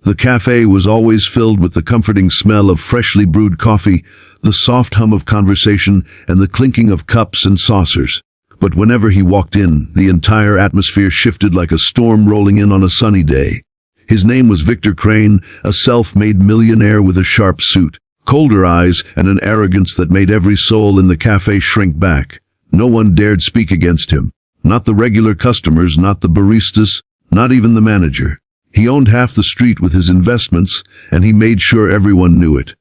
The cafe was always filled with the comforting smell of freshly brewed coffee, the soft hum of conversation, and the clinking of cups and saucers. But whenever he walked in, the entire atmosphere shifted like a storm rolling in on a sunny day. His name was Victor Crane, a self-made millionaire with a sharp suit, colder eyes, and an arrogance that made every soul in the cafe shrink back. No one dared speak against him. Not the regular customers, not the baristas, not even the manager. He owned half the street with his investments, and he made sure everyone knew it.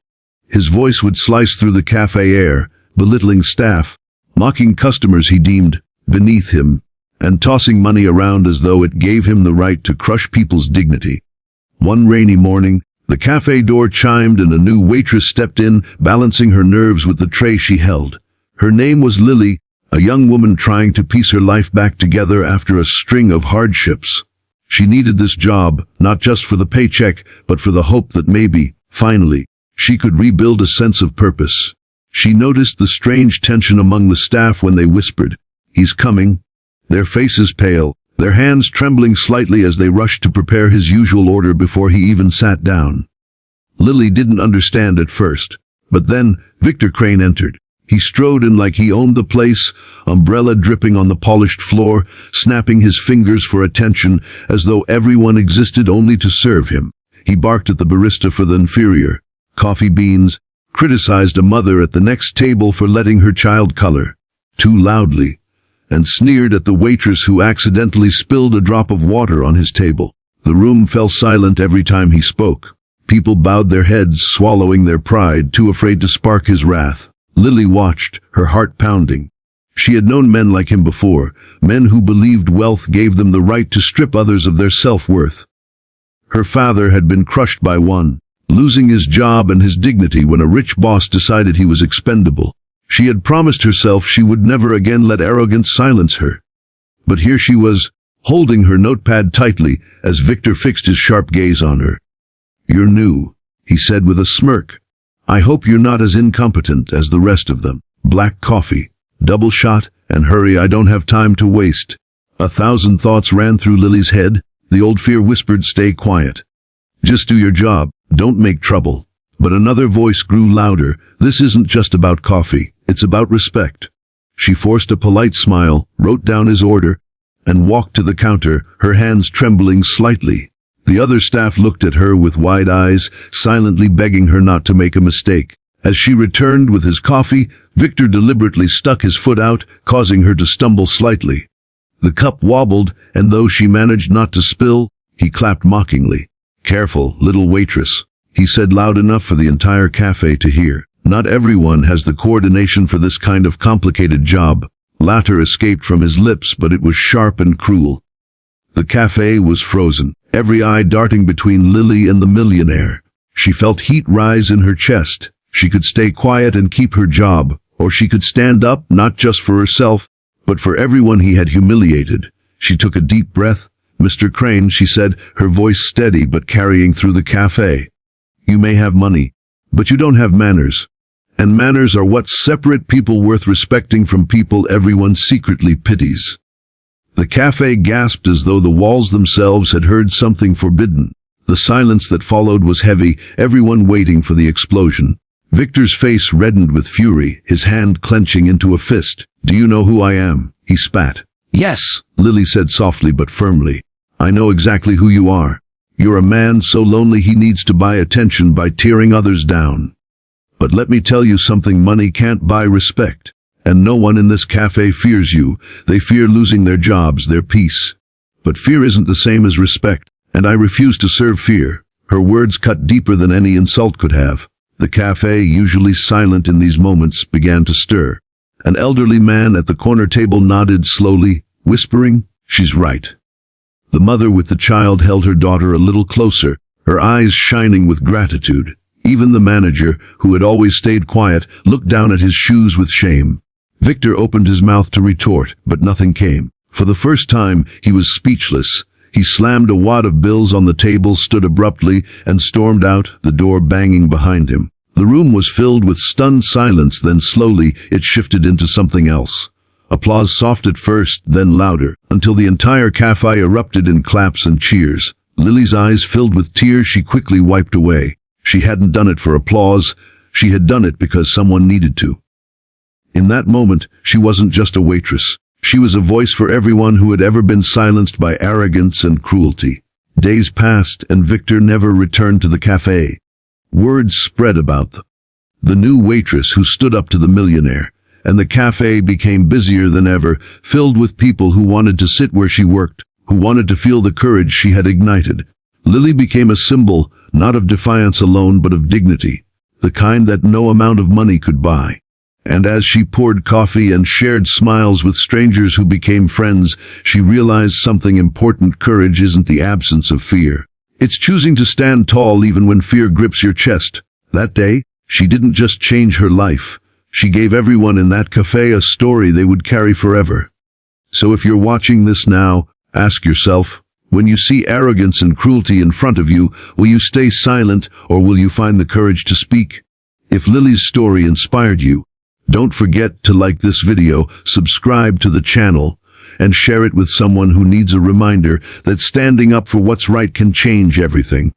His voice would slice through the cafe air, belittling staff, mocking customers he deemed beneath him, and tossing money around as though it gave him the right to crush people's dignity. One rainy morning, the cafe door chimed and a new waitress stepped in, balancing her nerves with the tray she held. Her name was Lily, a young woman trying to piece her life back together after a string of hardships. She needed this job, not just for the paycheck, but for the hope that maybe, finally, she could rebuild a sense of purpose. She noticed the strange tension among the staff when they whispered, "He's coming," their faces pale, their hands trembling slightly as they rushed to prepare his usual order before he even sat down. Lily didn't understand at first, but then Victor Crane entered. He strode in like he owned the place, umbrella dripping on the polished floor, snapping his fingers for attention as though everyone existed only to serve him. He barked at the barista for the inferior coffee beans, criticized a mother at the next table for letting her child color too loudly, and sneered at the waitress who accidentally spilled a drop of water on his table. The room fell silent every time he spoke. People bowed their heads, swallowing their pride, too afraid to spark his wrath. Lily watched, her heart pounding. She had known men like him before, men who believed wealth gave them the right to strip others of their self-worth. Her father had been crushed by one, losing his job and his dignity when a rich boss decided he was expendable. She had promised herself she would never again let arrogance silence her. But here she was, holding her notepad tightly as Victor fixed his sharp gaze on her. "You're new," he said with a smirk. "I hope you're not as incompetent as the rest of them. Black coffee, double shot, and hurry, I don't have time to waste." 1,000 thoughts ran through Lily's head. The old fear whispered, "Stay quiet. Just do your job. Don't make trouble." But another voice grew louder. "This isn't just about coffee. It's about respect." She forced a polite smile, wrote down his order, and walked to the counter, her hands trembling slightly. The other staff looked at her with wide eyes, silently begging her not to make a mistake. As she returned with his coffee, Victor deliberately stuck his foot out, causing her to stumble slightly. The cup wobbled, and though she managed not to spill, he clapped mockingly. "Careful, little waitress," he said loud enough for the entire cafe to hear. "Not everyone has the coordination for this kind of complicated job." Laughter escaped from his lips, but it was sharp and cruel. The cafe was frozen, every eye darting between Lily and the millionaire. She felt heat rise in her chest. She could stay quiet and keep her job, or she could stand up, not just for herself, but for everyone he had humiliated. She took a deep breath. "Mr. Crane," she said, her voice steady but carrying through the cafe. "You may have money, but you don't have manners. And manners are what separate people worth respecting from people everyone secretly pities." The cafe gasped as though the walls themselves had heard something forbidden. The silence that followed was heavy, everyone waiting for the explosion. Victor's face reddened with fury, his hand clenching into a fist. "Do you know who I am?" he spat. "Yes," Lily said softly but firmly. "I know exactly who you are. You're a man so lonely he needs to buy attention by tearing others down. But let me tell you something, money can't buy respect. And no one in this cafe fears you. They fear losing their jobs, their peace. But fear isn't the same as respect, and I refuse to serve fear." Her words cut deeper than any insult could have. The cafe, usually silent in these moments, began to stir. An elderly man at the corner table nodded slowly, whispering, "She's right." The mother with the child held her daughter a little closer, her eyes shining with gratitude. Even the manager, who had always stayed quiet, looked down at his shoes with shame. Victor opened his mouth to retort, but nothing came. For the first time, he was speechless. He slammed a wad of bills on the table, stood abruptly, and stormed out, the door banging behind him. The room was filled with stunned silence, then slowly it shifted into something else. Applause, soft at first, then louder, until the entire cafe erupted in claps and cheers. Lily's eyes filled with tears she quickly wiped away. She hadn't done it for applause. She had done it because someone needed to. In that moment, she wasn't just a waitress. She was a voice for everyone who had ever been silenced by arrogance and cruelty. Days passed, and Victor never returned to the cafe. Words spread about the new waitress who stood up to the millionaire, and the cafe became busier than ever, filled with people who wanted to sit where she worked, who wanted to feel the courage she had ignited. Lily became a symbol, not of defiance alone, but of dignity, the kind that no amount of money could buy. And as she poured coffee and shared smiles with strangers who became friends, she realized something important. Courage isn't the absence of fear. It's choosing to stand tall even when fear grips your chest. That day, she didn't just change her life. She gave everyone in that cafe a story they would carry forever. So if you're watching this now, ask yourself, when you see arrogance and cruelty in front of you, will you stay silent or will you find the courage to speak? If Lily's story inspired you, don't forget to like this video, subscribe to the channel, and share it with someone who needs a reminder that standing up for what's right can change everything.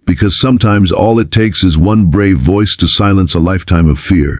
Because sometimes all it takes is one brave voice to silence a lifetime of fear.